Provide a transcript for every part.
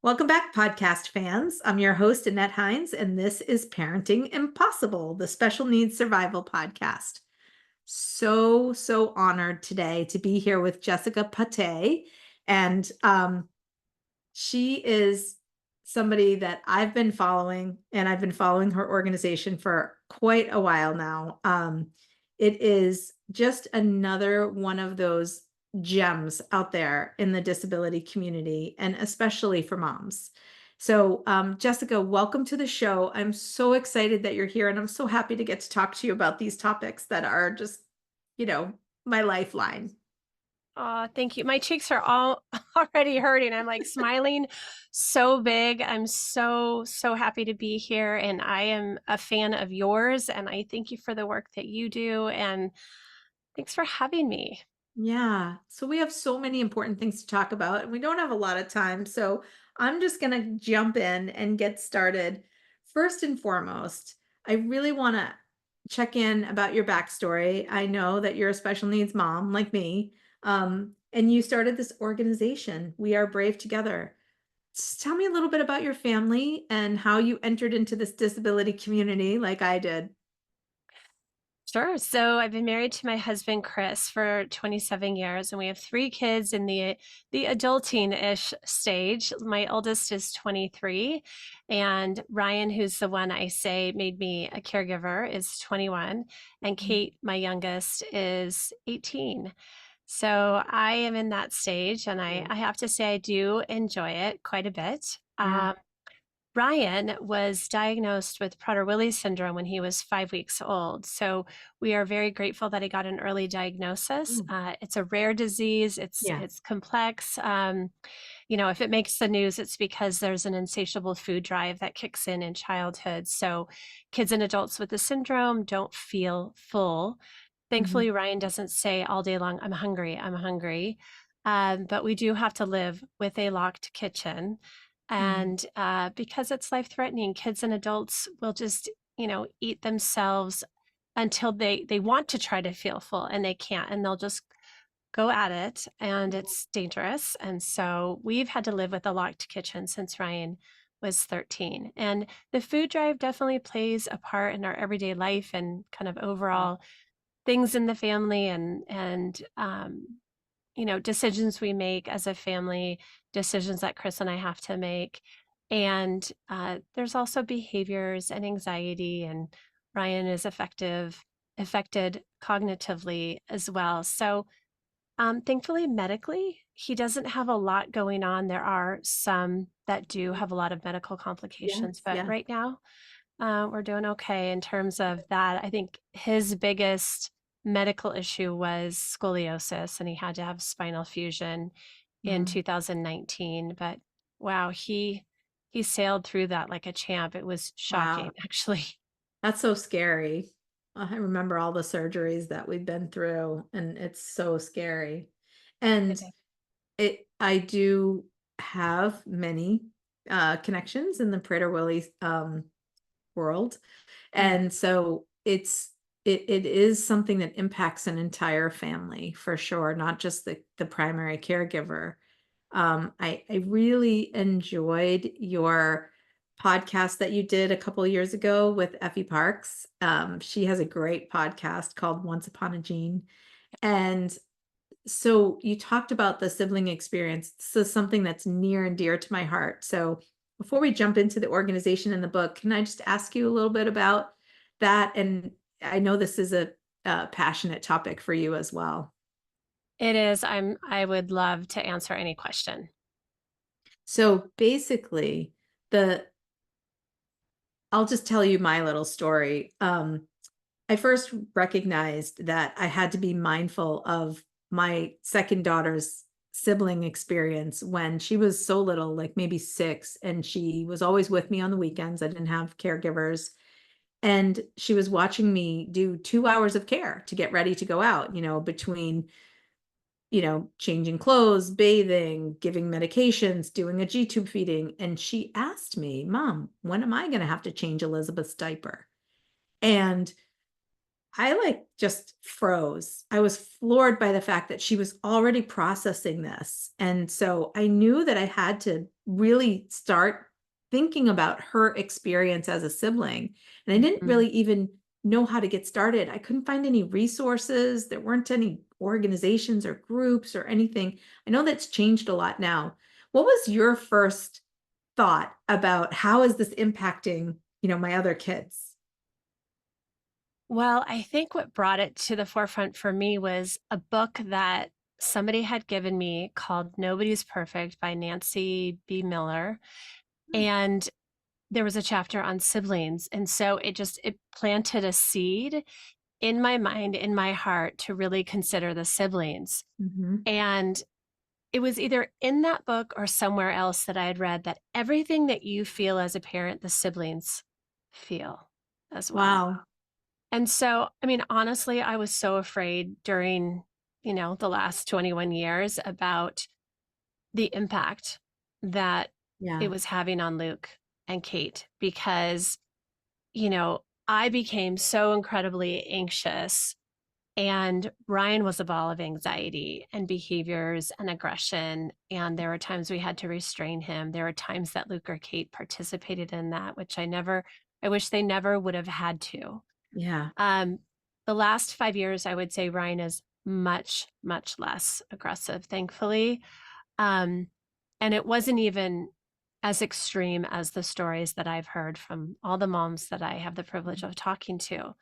Welcome back, podcast fans. I'm your host, Annette Hines, and this is Parenting Impossible, the special needs survival podcast. So honored today to be here with Jessica Patay. And she is somebody that I've been following, and I've been following her organization for quite a while now. It is just another one of those gems out there in the disability community, and especially for moms. So, Jessica, welcome to the show. I'm so excited that you're here, and I'm so happy to get to talk to you about these topics that are just, you know, my lifeline. Aw, thank you. My cheeks are all already hurting. I'm like smiling so big. I'm so happy to be here. And I am a fan of yours. And I thank you for the work that you do. And thanks for having me. Yeah. So we have so many important things to talk about, and we don't have a lot of time. So I'm just going to jump in and get started. First and foremost, I really want to check in about your backstory. I know that you're a special needs mom like me, and you started this organization, We Are Brave Together. Tell me a little bit about your family and how you entered into this disability community like I did. Sure. So I've been married to my husband Chris for 27 years, and we have three kids in the adulting-ish stage. My oldest is 23, and Ryan, who's the one I say made me a caregiver, is 21, and Kate, my youngest, is 18. So I am in that stage, and I have to say I do enjoy it quite a bit. Yeah. Ryan was diagnosed with Prader-Willi syndrome when he was 5 weeks old. So we are very grateful that he got an early diagnosis. Mm. It's a rare disease. It's Yeah. it's complex. If it makes the news, it's because there's an insatiable food drive that kicks in childhood. So kids and adults with the syndrome don't feel full. Mhm. Thankfully, Ryan doesn't say all day long, "I'm hungry, I'm hungry." But we do have to live with a locked kitchen. Mm. And because it's life threatening, kids and adults will just, eat themselves until they want to try to feel full and they can't, and they'll just go at it, and it's dangerous. And so we've had to live with a locked kitchen since Ryan was 13. And the food drive definitely plays a part in our everyday life and kind of overall things in the family and decisions we make as a family, decisions that Chris and I have to make. And there's also behaviors and anxiety, and Ryan is affected cognitively as well. So thankfully, medically, he doesn't have a lot going on. There are some that do have a lot of medical complications, Yes. but Yeah. right now, we're doing okay in terms of that. I think his biggest medical issue was scoliosis, and he had to have spinal fusion in Mm. 2019. But wow, he sailed through that like a champ. It was Wow. shocking, actually. That's so scary. I remember all the surgeries that we've been through, and it's so scary. And I do have many connections in the Prader-Willi world. Mm. And so it is something that impacts an entire family for sure, not just the primary caregiver. I really enjoyed your podcast that you did a couple of years ago with Effie Parks. She has a great podcast called Once Upon a Gene. And so you talked about the sibling experience. This is something that's near and dear to my heart. So before we jump into the organization in the book, can I just ask you a little bit about that? And I know this is a passionate topic for you as well. It is. I would love to answer any question. So basically, the I'll just tell you my little story. I first recognized that I had to be mindful of my second daughter's sibling experience when she was so little, like maybe 6, and she was always with me on the weekends. I didn't have caregivers. And she was watching me do 2 hours of care to get ready to go out, between, changing clothes, bathing, giving medications, doing a G-tube feeding. And she asked me, Mom, when am I going to have to change Elizabeth's diaper? And I like just froze. I was floored by the fact that she was already processing this. And so I knew that I had to really start thinking about her experience as a sibling. And I didn't Mhm. really even know how to get started. I couldn't find any resources. There weren't any organizations or groups or anything. I know that's changed a lot now. What was your first thought about how is this impacting, my other kids? Well, I think what brought it to the forefront for me was a book that somebody had given me called Nobody's Perfect by Nancy B. Miller. And there was a chapter on siblings. And so it planted a seed in my mind, in my heart to really consider the siblings. Mhm. And it was either in that book or somewhere else that I had read that everything that you feel as a parent, the siblings feel as well. Wow. And so, I mean, honestly, I was so afraid during, the last 21 years about the impact that it Yeah. was having on Luke and Kate because, I became so incredibly anxious and Ryan was a ball of anxiety and behaviors and aggression. And there were times we had to restrain him. There were times that Luke or Kate participated in that, which I wish they never would have had to. Yeah. Um, the last 5 years, I would say Ryan is much, much less aggressive, thankfully. Um, and it wasn't even as extreme as the stories that I've heard from all the moms that I have the privilege of talking to.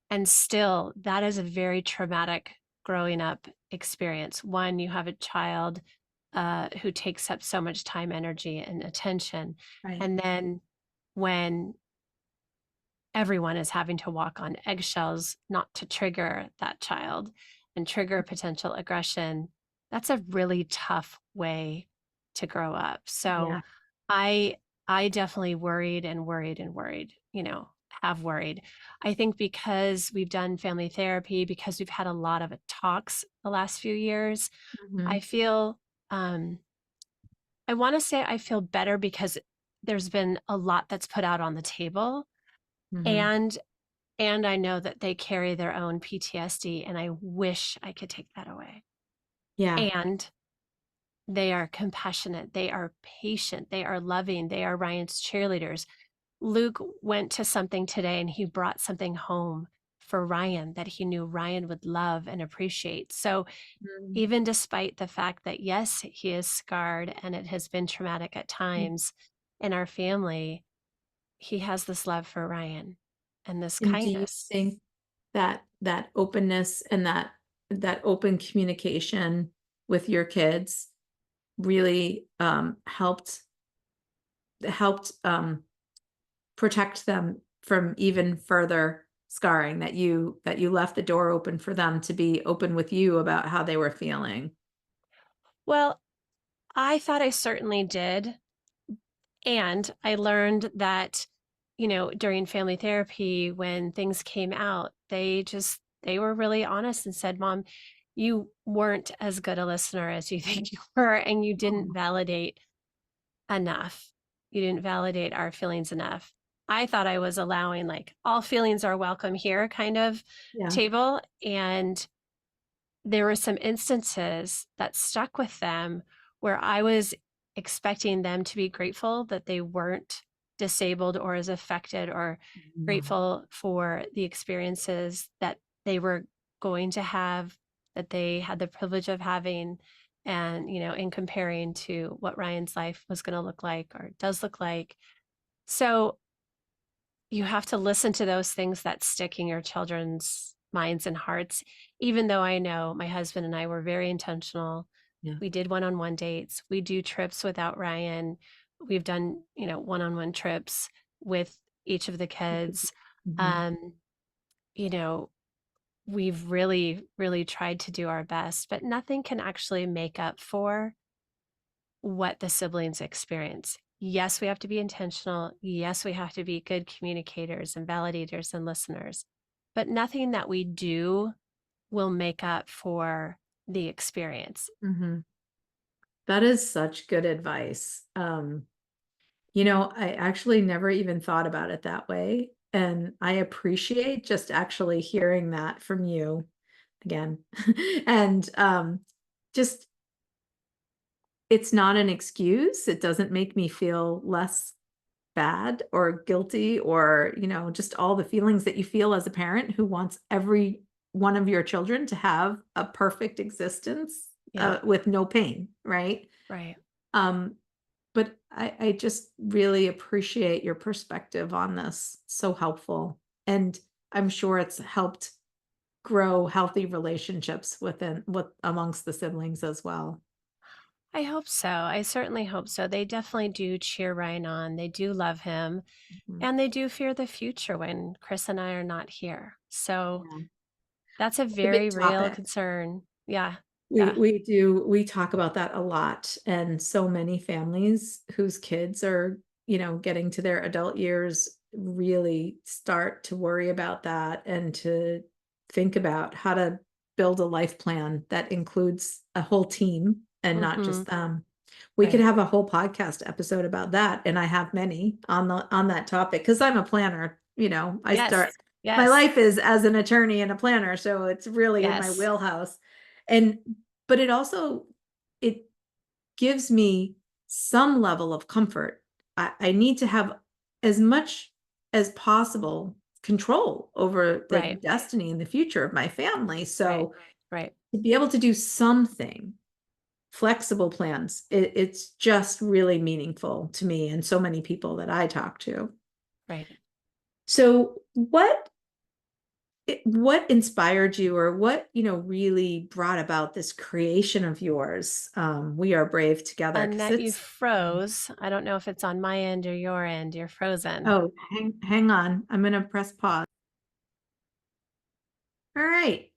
And still, that is a very traumatic growing up experience. One, you have a child who takes up so much time, energy, and attention. Right. And then when everyone is having to walk on eggshells not to trigger that child and trigger potential aggression, that's a really tough way to grow up. So Yeah. I I definitely worried and worried and worried, have worried. I think because we've done family therapy, because we've had a lot of talks the last few years, I Mhm. feel I want to say I feel better because there's been a lot that's put out on the table Mhm. and I know that they carry their own PTSD, and I wish I could take that away. Yeah. And they are compassionate, they are patient, they are loving, they are Ryan's cheerleaders. Luke went to something today and he brought something home for Ryan that he knew Ryan would love and appreciate. So, Mm. even despite the fact that, yes, he is scarred and it has been traumatic at Mm. times in our family, he has this love for Ryan and this And do you kindness. think that that openness and that open communication with your kids really, helped protect them from even further scarring, that you left the door open for them to be open with you about how they were feeling? Well, I thought I certainly did. And I learned that, during family therapy, when things came out, they were really honest and said, Mom, you weren't as good a listener as you think you were, and you didn't Oh, validate enough. You didn't validate our feelings enough. I thought I was allowing like all feelings are welcome here kind of yeah. table. And there were some instances that stuck with them where I was expecting them to be grateful that they weren't disabled or as affected or Mhm. grateful for the experiences that they were going to have, that they had the privilege of having. And, in comparing to what Ryan's life was going to look like or does look like. So you have to listen to those things that stick in your children's minds and hearts, even though I know my husband and I were very intentional. Yeah. We did one-on-one dates. We do trips without Ryan. We've done, one-on-one trips with each of the kids. Mhm. Um, you know, we've really, really tried to do our best, but nothing can actually make up for what the siblings experience. Yes, we have to be intentional. Yes, we have to be good communicators and validators and listeners, but nothing that we do will make up for the experience. Mhm. That is such good advice. I actually never even thought about it that way. And I appreciate just actually hearing that from you again. And just it's not an excuse. It doesn't make me feel less bad or guilty or, just all the feelings that you feel as a parent who wants every one of your children to have a perfect existence Yeah, with no pain, right? right. Um, but I just really appreciate your perspective on this. So helpful. And I'm sure it's helped grow healthy relationships with amongst the siblings as well. I hope so. I certainly hope so. They definitely do cheer Ryan on. They do love him, Mhm. and they do fear the future when Chris and I are not here. So Yeah. that's a It's a big very real topic. concern. Yeah, We yeah, we do we talk about that a lot, and so many families whose kids are, getting to their adult years really start to worry about that and to think about how to build a life plan that includes a whole team and not mhm, just them. We could right. have a whole podcast episode about that, and I have many on that topic because 'cause I'm a planner, I Yes, start my yes, life is as an attorney and a planner, so it's really in my yes, wheelhouse. And but it gives me some level of comfort. I need to have as much as possible control over the right, destiny and the future of my family. right, So right, to be able to do something, flexible plans, it's just really meaningful to me and so many people that I talk to. right. So what inspired you or what, really brought about this creation of yours, We Are Brave Together? Because Annette, you it's froze. I don't know if it's on my end or your end. You're frozen. oh, hang on. I'm gonna press pause. All right,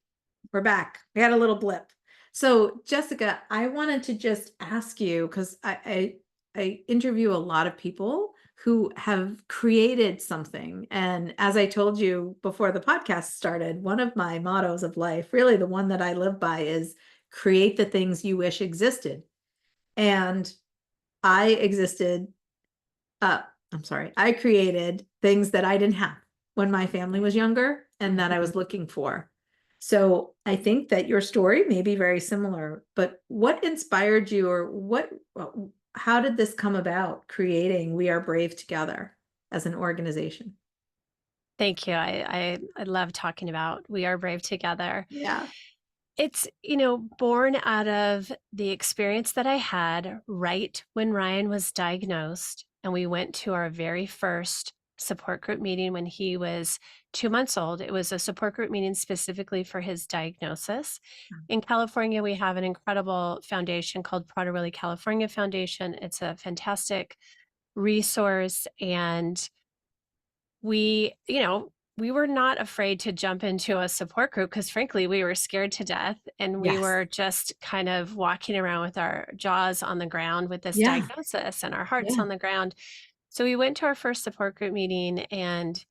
we're back. We had a little blip. So, Jessica, I wanted to just ask you because I interview a lot of people who have created something. And as I told you before the podcast started, one of my mottos of life, really the one that I live by, is create the things you wish existed. And I existed uh, I'm sorry, I created things that I didn't have when my family Right. was younger and that I Mhm. was looking for. So I think that your story may be very similar, but what inspired you or how did this come about creating We Are Brave Together as an organization? Thank you. I love talking about We Are Brave Together. Yeah. It's, born out of the experience that I had right when Ryan was diagnosed, and we went to our very first support group meeting when he was 2 months old. It was a support group meeting specifically for his diagnosis. In California, we have an incredible foundation called Prader-Willi California Foundation. It's a fantastic resource, and we were not afraid to jump into a support group because frankly, we were scared to death and we Yes. were just kind of walking around with our jaws on the ground with this Yeah. diagnosis and our hearts Yeah. on the ground. So we went to our first support group meeting and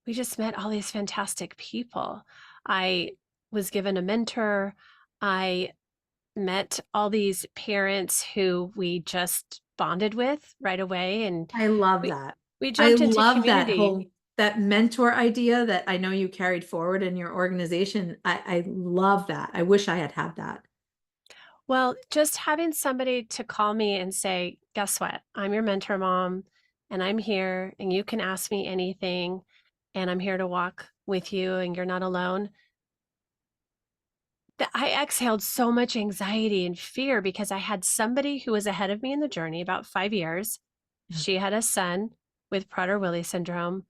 we just met all these fantastic people. I was given a mentor. I met all these parents who we just bonded with right away, and I love we that. we I jumped into love community. that mentor idea that I know you carried forward in your organization. I love that. I wish I had had that. Well, just having somebody to call me and say, "Guess what? I'm your mentor mom, and I'm here, and you can ask me anything, and I'm here to walk with you, and you're not alone." That I exhaled so much anxiety and fear because I had somebody who was ahead of me in the journey about 5 years. Yeah. She had a son with Prader-Willi syndrome.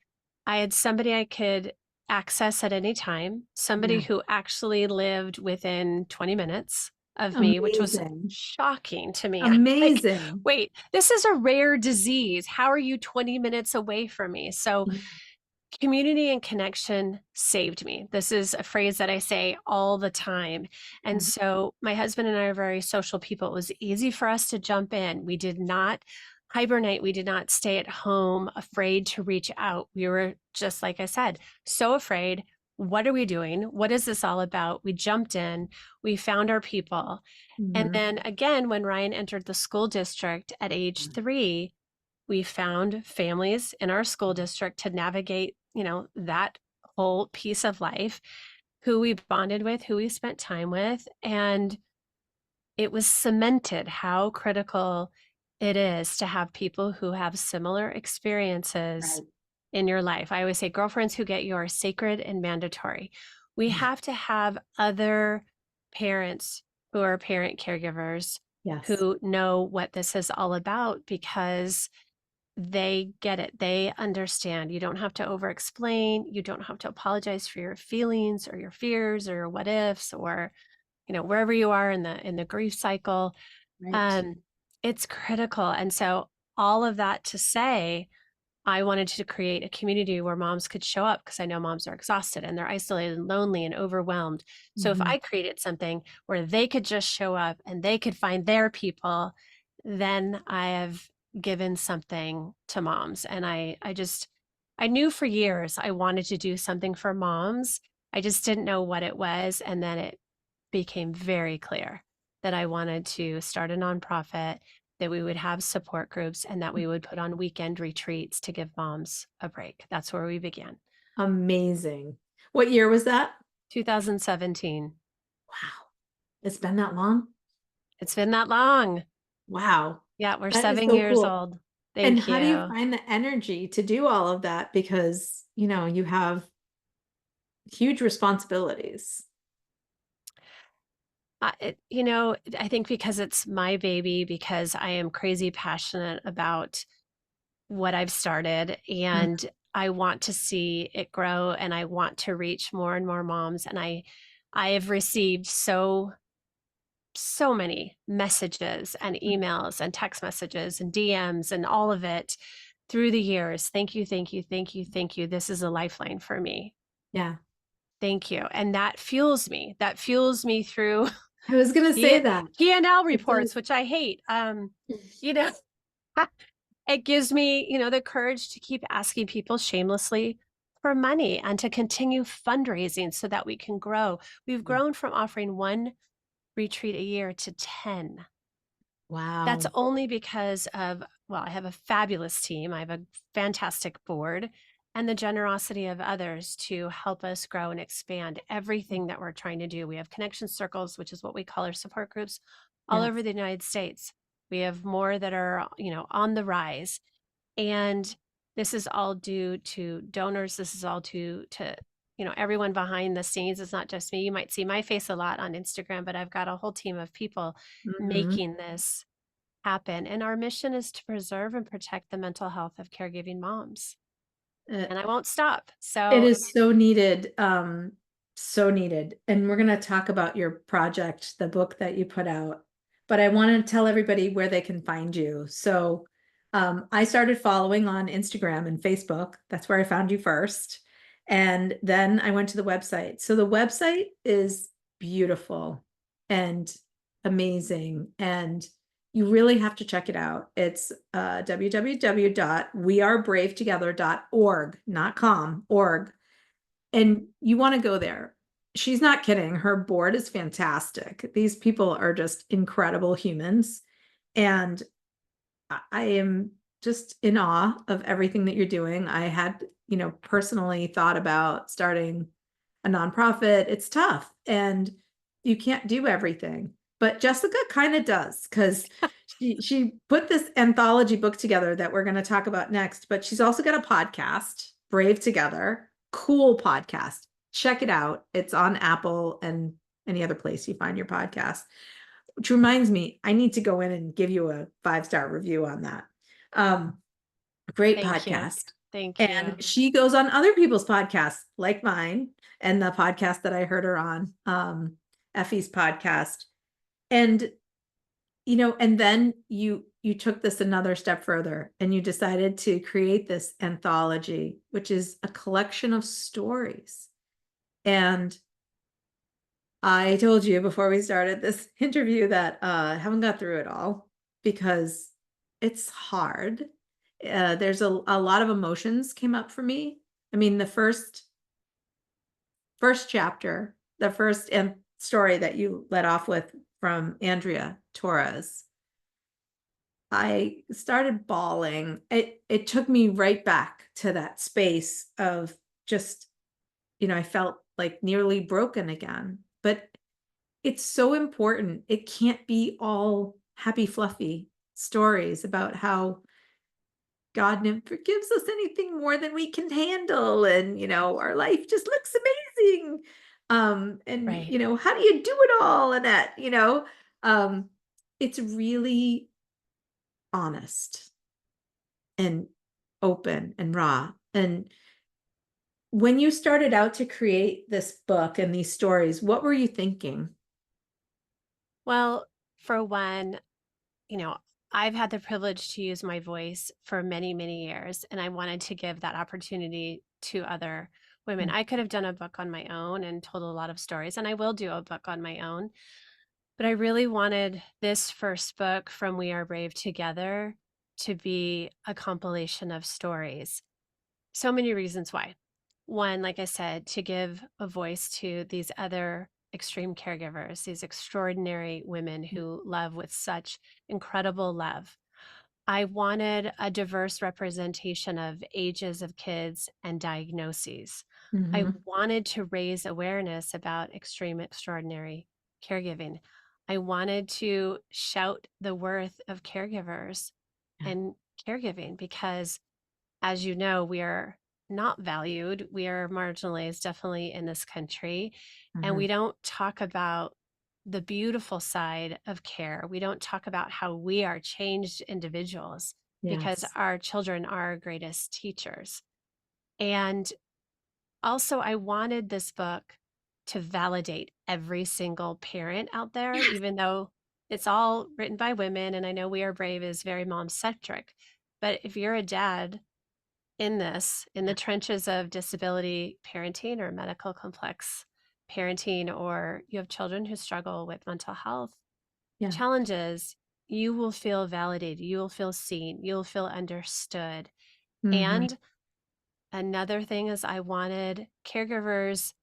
I had somebody I could access at any time, somebody Yeah. who actually lived within 20 minutes of me, which was Amazing. shocking to me. I'm like, Amazing. "Wait, this is a rare disease. How are you 20 minutes away from me?" So Yeah. community and connection saved me. This is a phrase that I say all the time. And so my husband and I are very social people. It was easy for us to jump in. We did not hibernate. We did not stay at home afraid to reach out. We were just, like I said, so afraid. What are we doing? What is this all about? We jumped in, we found our people. And Mhm. then again, when Ryan entered the school district at age 3, we found families in our school district to navigate that whole piece of life, who we bonded with, who we spent time with, and it was cemented how critical it is to have people who have similar experiences Right. in your life. I always say girlfriends who get you are sacred and mandatory. We have to have other parents who are parent caregivers Yes. who know what this is all about because they get it. They understand. You don't have to over explain. You don't have to apologize for your feelings or your fears or your what ifs or wherever you are in the grief cycle. Right. um, it's critical. And so all of that to say, I wanted to create a community where moms could show up because I know moms are exhausted and they're isolated and lonely and overwhelmed. So if Mhm. I created something where they could just show up and they could find their people, then I have given something to moms. And I knew for years I wanted to do something for moms. I just didn't know what it was. And then it became very clear that I wanted to start a nonprofit, that we would have support groups, and that we would put on weekend retreats to give moms a break. That's where we began. Amazing. What year was that? 2017. Wow. It's been that long? It's been that long. Wow. Yeah, we're That is 7 so years cool. old. And Thank how do you you. find the energy to do all of that? Because, you have huge responsibilities. I think because it's my baby, because I am crazy passionate about what I've started, Mm, and I want to see it grow, and I want to reach more and more moms. And I have received so many messages and mm, emails and text messages and DMs and all of it through the years. Thank you, thank you, thank you, thank you. This is a lifeline for me. yeah. Thank you. And that fuels me. That fuels me through I was gonna say P- that. P&L It does. reports, which I hate. You know, it gives me, the courage to keep asking people shamelessly for money and to continue fundraising so that we can grow. We've Mm. grown from offering one retreat a year to 10. That's Wow. only because of, well, I have a fabulous team. I have a fantastic board and the generosity of others to help us grow and expand everything that we're trying to do. We have connection circles, which is what we call our support groups all Yes. over the United States. We have more that are, on the rise. And this is all due to donors. This is all to everyone behind the scenes. It's not just me. You might see my face a lot on Instagram, but I've got a whole team of people Mhm. making this happen. And our mission is to preserve and protect the mental health of caregiving moms. Uh, And I won't stop. It So is so needed, so needed. And we're gonna talk about your project, the book that you put out. But I want to tell everybody where they can find you. So, I started following on Instagram and Facebook. That's where I found you first. And then I went to the website. So the website is beautiful and amazing. And you really have to check it out. It's www.wearebravetogether.org, not com, org. And you want to go there. She's not kidding. Her board is fantastic. These people are just incredible humans. And I am just in awe of everything that you're doing. I had, personally thought about starting a nonprofit. It's tough and you can't do everything. But Jessica kind of does because she put this anthology book together that we're going to talk about next, but she's also got a podcast, Brave Together, cool podcast. Check it out. It's on Apple and any other place you find your podcast. Which reminds me, I need to go in and give you a 5-star review on that. Um, Great thank you. podcast. Thank you. And she goes on other people's podcasts like mine and the podcast that I heard her on, Effie's podcast. And and then you took this another step further and you decided to create this anthology, which is a collection of stories. And I told you before we started this interview that I haven't got through it all because it's hard. There's a lot of emotions came up for me. I mean, the first chapter, the first story that you let off with from Andrea Torres, I started bawling. It took me right back to that space of just, I felt like nearly broken again. But it's so important. It can't be all happy, fluffy stories about how God never gives us anything more than we can handle, and, our life just looks amazing. And, Right. how do you do it all, Annette? Um, it's really honest and open and raw. And when you started out to create this book and these stories, what were you thinking? Well, for one, you know, I've had the privilege to use my voice for many, many years, and I wanted to give that opportunity to other women. Mm, I could have done a book on my own and told a lot of stories, and I will do a book on my own. But I really wanted this first book from We Are Brave Together to be a compilation of stories. So many reasons why. One, like I said, to give a voice to these other extreme caregivers, these extraordinary women who love with such incredible love. I wanted a diverse representation of ages of kids and diagnoses. I mhm, wanted to raise awareness about extreme, extraordinary caregiving. I wanted to shout the worth of caregivers yeah, and caregiving because, as you know, we are not valued. We are marginalized, definitely in this country. And we mhm, don't talk about the beautiful side of care. We don't talk about how we are changed individuals because yes, our children are our greatest teachers. And also, I wanted this book to validate every single parent out there, yes, even though it's all written by women. And I know We Are Brave is very mom centric. But if you're a dad in this, in the yeah, trenches of disability parenting or medical complex parenting, or you have children who struggle with mental health yeah, challenges, you will feel validated, you will feel seen, you'll feel understood. mhm, And another thing is, I wanted caregivers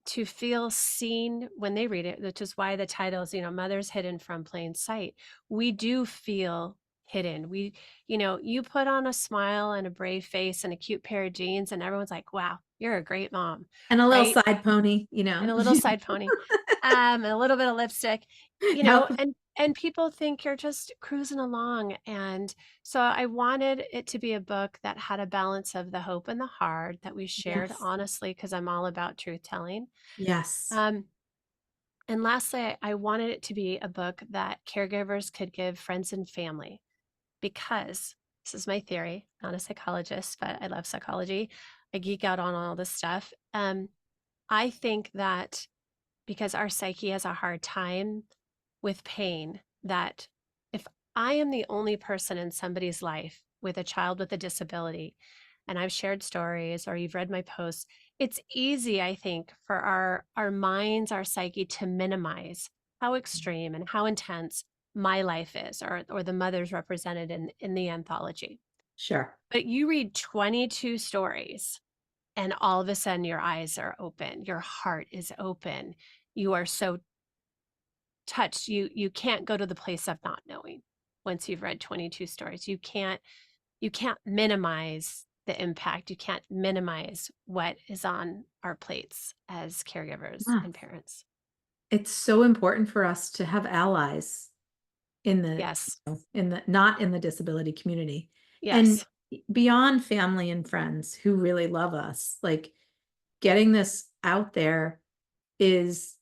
to feel seen when they read it, which is why the title is, Mothers Hidden from Plain Sight. We do feel hidden. You put on a smile and a brave face and a cute pair of jeans, and everyone's like, wow, you're a great mom, and a little right? side pony, And a little side pony, and a little bit of lipstick, Yep, and people think you're just cruising along. And so I wanted it to be a book that had a balance of the hope and the hard that we shared yes, honestly, because I'm all about truth telling. yes, Um, and lastly, I wanted it to be a book that caregivers could give friends and family because this is my theory, not a psychologist, but I love psychology. I geek out on all this stuff. I think that because our psyche has a hard time with pain, that if I am the only person in somebody's life with a child with a disability, and I've shared stories or you've read my posts, it's easy, I think, for our minds, our psyche to minimize how extreme and how intense my life is, or the mothers represented in the anthology. sure. But you read 22 stories and all of a sudden your eyes are open, your heart is open. You are so touched. You can't go to the place of not knowing once you've read 22 stories. You can't minimize the impact. You can't minimize what is on our plates as caregivers Yeah. and parents. It's so important for us to have allies in the Yes. not in the disability community, and Yes. beyond family and friends who really love us, like, getting this out there is,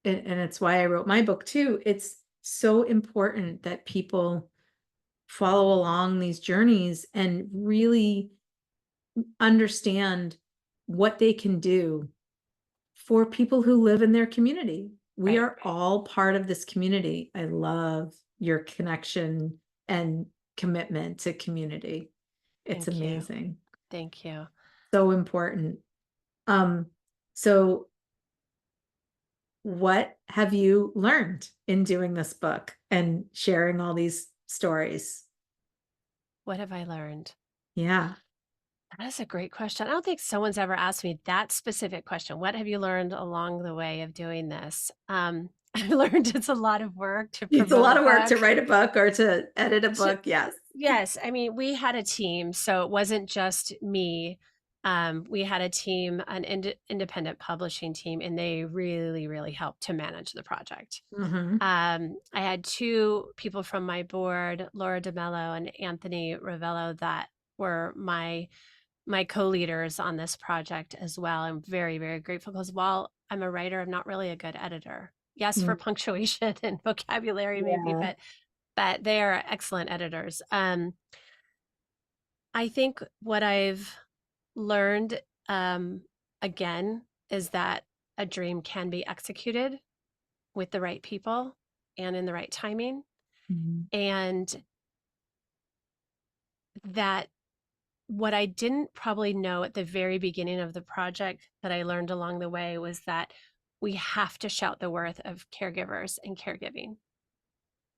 and it's why I wrote my book too, it's so important that people follow along these journeys and really understand what they can do for people who live in their community. We Right. are all part of this community. I love your connection and commitment to community. It's Thank you. amazing. Thank you. So important. Um, so what have you learned in doing this book and sharing all these stories? What have I learned? Yeah. That is a great question. I don't think someone's ever asked me that specific question. What have you learned along the way of doing this? I've learned it's a lot of work to It's a promote lot a of work to book. write a book or to edit a To book, yes. Yes, I mean, we had a team, so it wasn't just me. We had a team, an independent publishing team, and they really, really helped to manage the project. Mhm. I had two people from my board, Laura DeMello and Anthony Ravello, that were my co-leaders on this project as well. I'm very, very grateful because while I'm a writer, I'm not really a good editor. Yes, for Mm, punctuation and vocabulary maybe, yeah. but they are excellent editors. I think what I've learned again is that a dream can be executed with the right people and in the right timing, Mhm. and that what I didn't probably know at the very beginning of the project that I learned along the way was that we have to shout the worth of caregivers and caregiving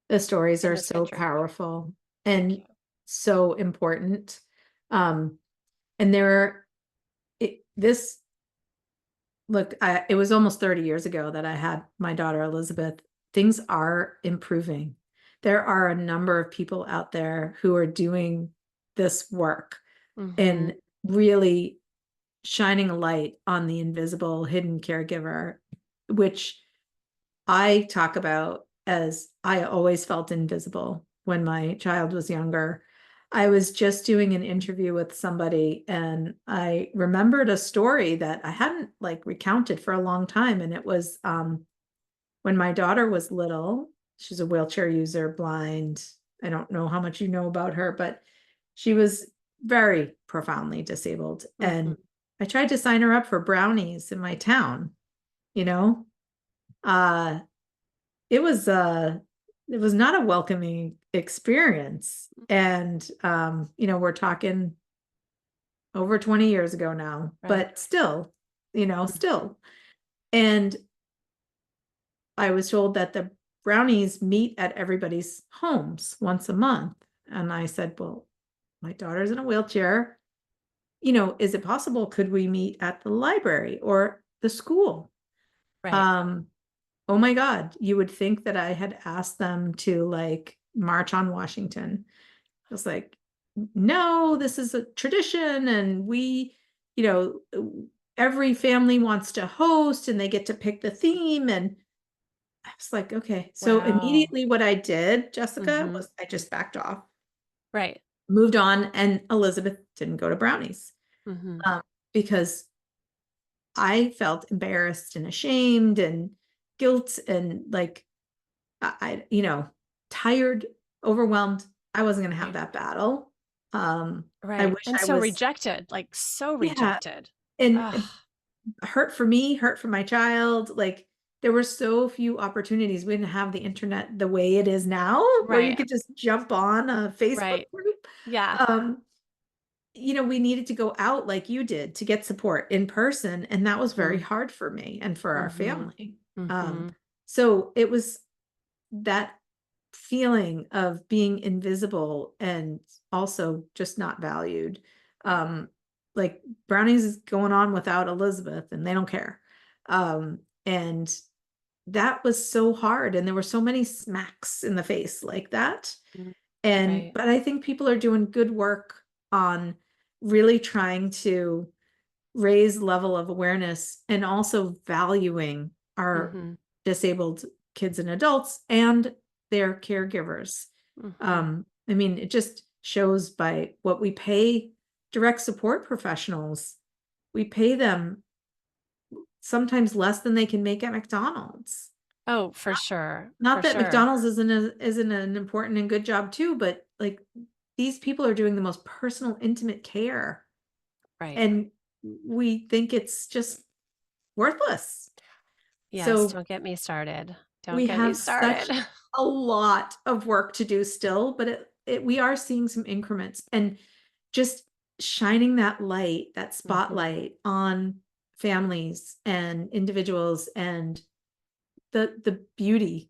The stories in are this so country. powerful Thank and you. so important. Um, and this look, it was almost 30 years ago that I had my daughter Elizabeth. Things are improving. There are a number of people out there who are doing this work Mhm. and really shining a light on the invisible hidden caregiver, which I talk about as I always felt invisible when my child was younger. I was just doing an interview with somebody and I remembered a story that I hadn't like recounted for a long time. And it was when my daughter was little, she's a wheelchair user, blind. I don't know how much you know about her, but she was very profoundly disabled. Mhm. And I tried to sign her up for brownies in my town, you know. Uh it was it was not a welcoming experience. And we're talking over 20 years ago now, Right. but still, Mhm. still. And I was told that the brownies meet at everybody's homes once a month. And I said, well, my daughter's in a wheelchair. Is it possible? Could we meet at the library or the school? Right. Um, oh my God, you would think that I had asked them to like march on Washington. I was like, no, this is a tradition, and you know, every family wants to host and they get to pick the theme. And I was like, okay. So Wow. immediately what I did, Jessica, Mhm. was I just backed off, Right. moved on, and Elizabeth didn't go to brownies Mhm. um, because I felt embarrassed and ashamed and guilt and like tired, overwhelmed. I wasn't going to have Right. that battle. I Right. wish And I so was, rejected, like so yeah, rejected. and Ugh. hurt for me, hurt for my child. Like there were so few opportunities. We didn't have the internet the way it is now, where you Right. could just jump on a Facebook Right. group. Yeah. Um, we needed to go out like you did to get support in person, and that was very Mhm. hard for me and for our Mhm. family. Um, Mhm. so it was that feeling of being invisible and also just not valued. Um, like Brownies is going on without Elizabeth and they don't care. And that was so hard. And there were so many smacks in the face like that. Mm. And, Right. but I think people are doing good work on really trying to raise level of awareness and also valuing our Mhm. disabled kids and adults and their caregivers. Mhm. I mean, it just shows by what we pay direct support professionals. We pay them sometimes less than they can make at McDonald's. Oh, for sure. Not For that sure. McDonald's isn't an important and good job too, but like these people are doing the most personal, intimate care, Right. and we think it's just worthless. Yes, So don't get me started. Don't we get me have started. such a lot of work to do still, but we are seeing some increments and just shining that light, that Mhm. spotlight on families and individuals and the beauty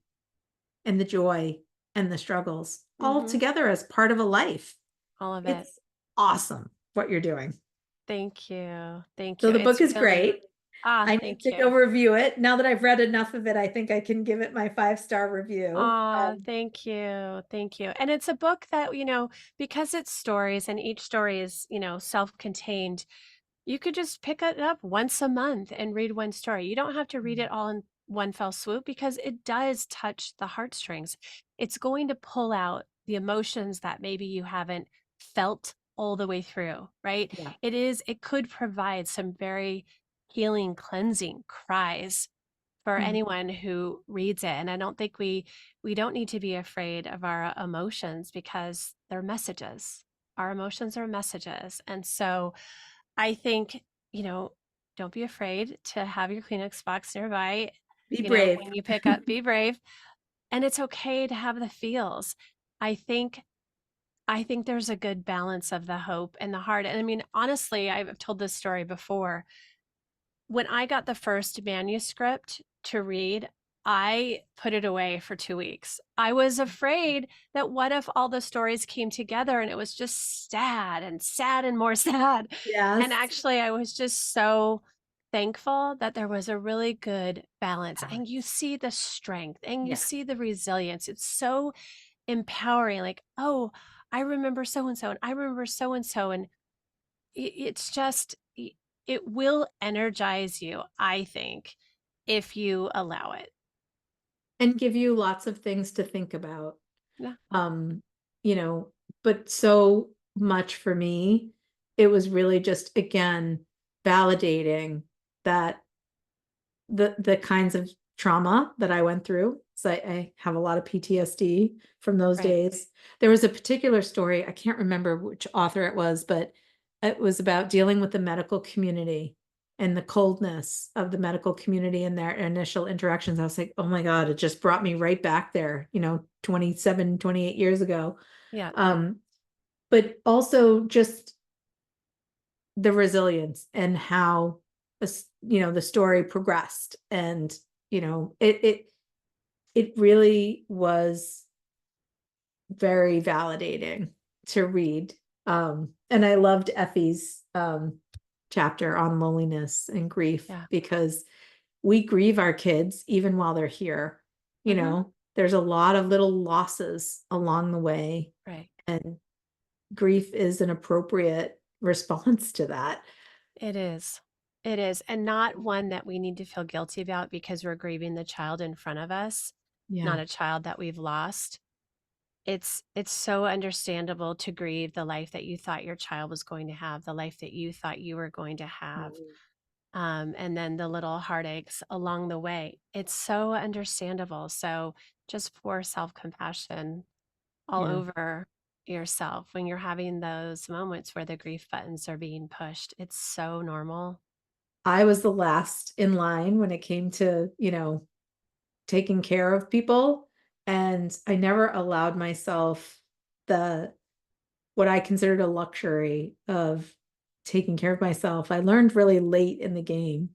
and the joy and the struggles all Mhm. together as part of a life. All of it. It's awesome what you're doing. Thank you. Thank So you. the book It's is really great. Ah, I need thank to go you. review it. Now that I've read enough of it, I think I can give it my 5-star review. Ah, thank you. Thank you. And it's a book that, because it's stories and each story is, self-contained, you could just pick it up once a month and read one story. You don't have to read it all in one fell swoop because it does touch the heartstrings. It's going to pull out the emotions that maybe you haven't felt all the way through, right? Yeah. It could provide some very healing, cleansing cries for Yeah. anyone who reads it. And I don't think we don't need to be afraid of our emotions because they're messages. Our emotions are messages. And so I think, you know, don't be afraid to have your Kleenex box nearby, Be brave. when you pick up, be brave. And it's okay to have the feels. I think I think there's a good balance of the hope and the heart. And I mean, honestly, I've told this story before. When I got the first manuscript to read, I put it away for 2 weeks. I was afraid that what if all the stories came together and it was just sad and more sad. And Yes. actually, I was just so thankful that there was a really good balance, and you Balance. see the strength and you Yeah. see the resilience. It's so empowering, like, "Oh, I remember so and so, and I remember so and so," and it's just it will energize you, I think, if you allow it. And give you lots of things to think about. Yeah, Um, you know, but so much for me, it was really just again validating that the kinds of trauma that I went through. So I have a lot of PTSD from those right. days. There was a particular story, I can't remember which author it was, but it was about dealing with the medical community and the coldness of the medical community and their initial interactions. I was like, oh my God, it just brought me right back there, 27, 28 years ago. Yeah, Um, but also just the resilience and how the story progressed and it really was very validating to read. And I loved Effie's chapter on loneliness and grief yeah. because we grieve our kids even while they're here. Mhm. There's a lot of little losses along the way, Right. and grief is an appropriate response to that. It is. It is, and not one that we need to feel guilty about because we're grieving the child in front of us, not Yeah. a child that we've lost. It's so understandable to grieve the life that you thought your child was going to have, the life that you thought you were going to have. Mm. And then the little heartaches along the way. It's so understandable. So just pour self compassion all Yeah. over yourself when you're having those moments where the grief buttons are being pushed. It's so normal. I was the last in line when it came to, taking care of people, and I never allowed myself the what I considered a luxury of taking care of myself. I learned really late in the game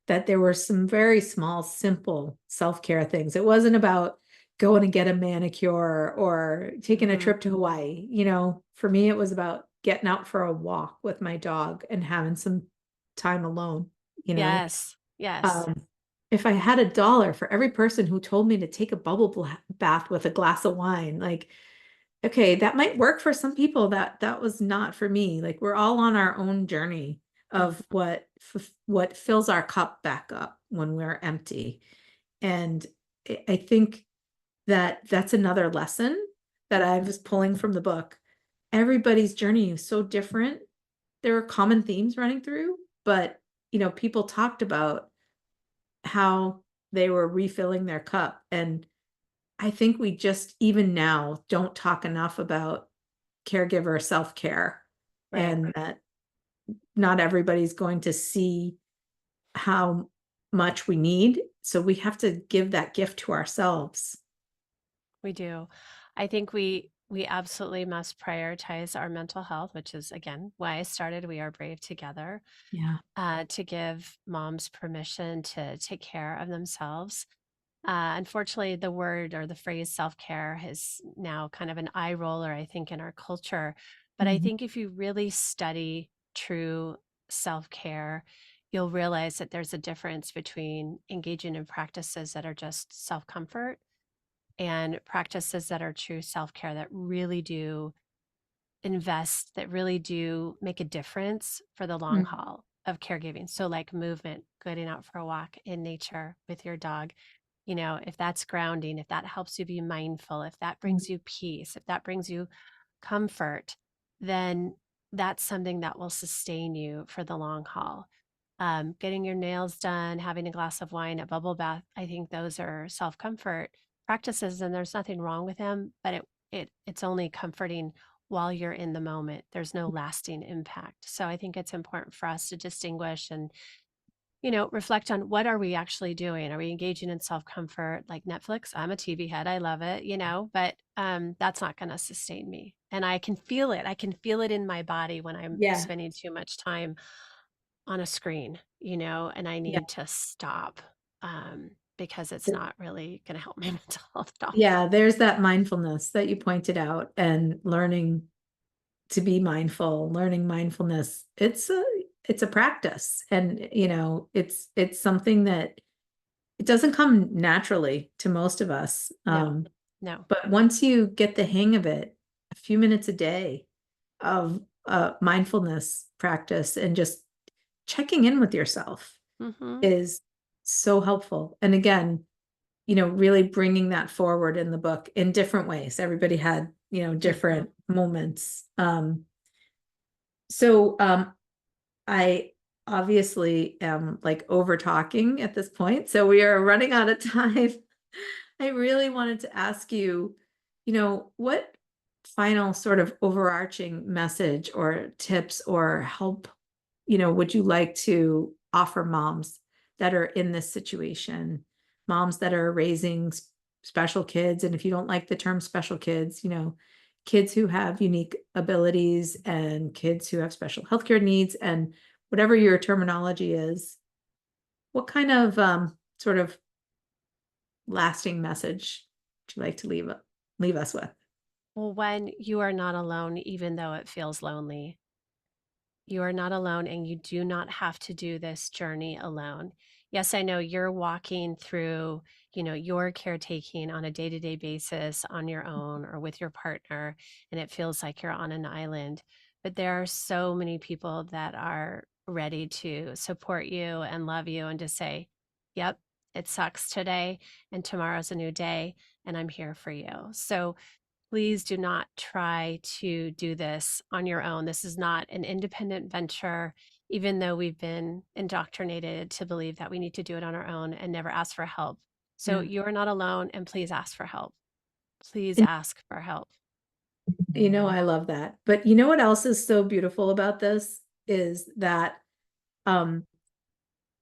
that there were some very small, simple self-care things. It wasn't about going to get a manicure or taking a Mhm. trip to Hawaii. For me, it was about getting out for a walk with my dog and having some time alone, you know. Yes. Yes. Um, if I had $1 for every person who told me to take a bubble bath with a glass of wine, like, okay, that might work for some people. That was not for me. Like, we're all on our own journey Mhm. of what fills our cup back up when we're empty. And I think that that's another lesson that I was pulling from the book. Everybody's journey is so different. There are common themes running through, but people talked about how they were refilling their cup. And I think we just, even now, don't talk enough about caregiver self-care, Right. and that not everybody's going to see how much we need. So we have to give that gift to ourselves. We do. I think we absolutely must prioritize our mental health, which is again why I started We Are Brave Together, Yeah. to give moms permission to take care of themselves. Unfortunately, the word or the phrase self care is now kind of an eye roller, I think, in our culture. But I Mhm. think if you really study true self care, you'll realize that there's a difference between engaging in practices that are just self-comfort and practices that are true self-care that really do invest, that really do make a difference for the long Mm, haul of caregiving. So, like movement, getting out for a walk in nature with your dog, if that's grounding, if that helps you be mindful, if that mm, brings you peace, if that brings you comfort, then that's something that will sustain you for the long haul. Getting your nails done, having a glass of wine, a bubble bath, I think those are self comfort practices, and there's nothing wrong with them. But it's only comforting while you're in the moment. There's no lasting impact. So I think it's important for us to distinguish and reflect on what are we actually doing? Are we engaging in self-comfort like Netflix? I'm a TV head. I love it, but that's not going to sustain me. And I can feel it. I can feel it in my body when I'm yeah. spending too much time on a screen, and I Yeah. need to stop because it's not really going to help my mental health at all. Yeah. There's that mindfulness that you pointed out and learning to be mindful, learning mindfulness. It's a practice. And it's something that it doesn't come naturally to most of us. No, no. But once you get the hang of it, a few minutes a day of mindfulness practice and just checking in with yourself Hmm. is so helpful. And again, really bringing that forward in the book in different ways. Everybody had, Hmm. different moments. So I obviously am like over talking at this point. So we are running out of time. I really wanted to ask you, what final sort of overarching message or tips or help, would you like to offer moms that are in this situation, moms that are raising special kids? And if you don't like the term special kids, kids who have unique abilities and kids who have special healthcare needs and whatever your terminology is, what kind of sort of lasting message would you like to leave us with? Well, when you are not alone, even though it feels lonely, you are not alone and you do not have to do this journey alone. Yes, I know you're walking through, your caretaking on a day-to-day basis on your own or with your partner, and it feels like you're on an island. But there are so many people that are ready to support you and love you and to say, yep, it sucks today and tomorrow's a new day and I'm here for you. So please do not try to do this on your own. This is not an independent venture, even though we've been indoctrinated to believe that we need to do it on our own and never ask for help. So Yeah. you're not alone, and please ask for help. Please And ask for help. I love that. But you know what else is so beautiful about this is that um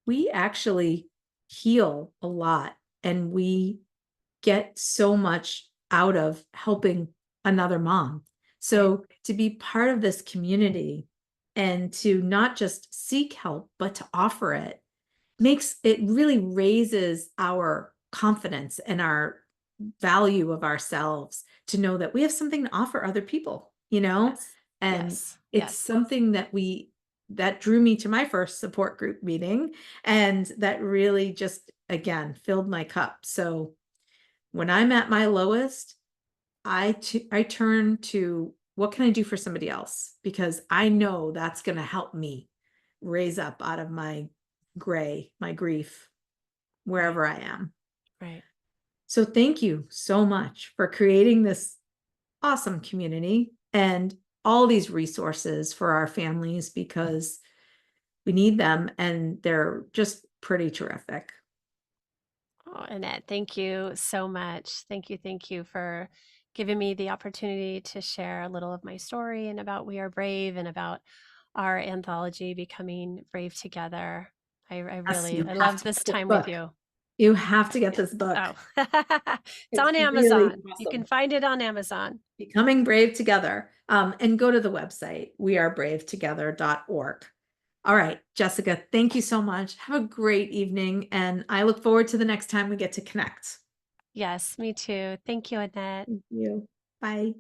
we actually heal a lot and we get so much out of helping another mom. Right. So to be part of this community and to not just seek help, but to offer it makes it really raises our confidence and our value of ourselves to know that we have something to offer other people, Yes. and Yes. it's Yes. something that drew me to my first support group meeting and that really just again filled my cup. So when I'm at my lowest, I turn to what can I do for somebody else because I know that's going to help me raise up out of my grief, Right. wherever I am. Right. So thank you so much for creating this awesome community and all these resources for our families because we need them and they're just pretty terrific. Oh, Annette, thank you so much. Thank you for giving me the opportunity to share a little of my story and about We Are Brave and about our anthology, Becoming Brave Together. Yes, you I have loved to this get this time with book. you. You have to get Yeah. this book. Oh, it's It's on really Amazon. You can awesome. find it on Amazon. Becoming Brave Together. And go to the website, wearebravetogether.org. All right, Jessica, thank you so much. Have a great evening, and I look forward to the next time we get to connect. Yes, me too. Thank you, Annette. Thank you. Bye.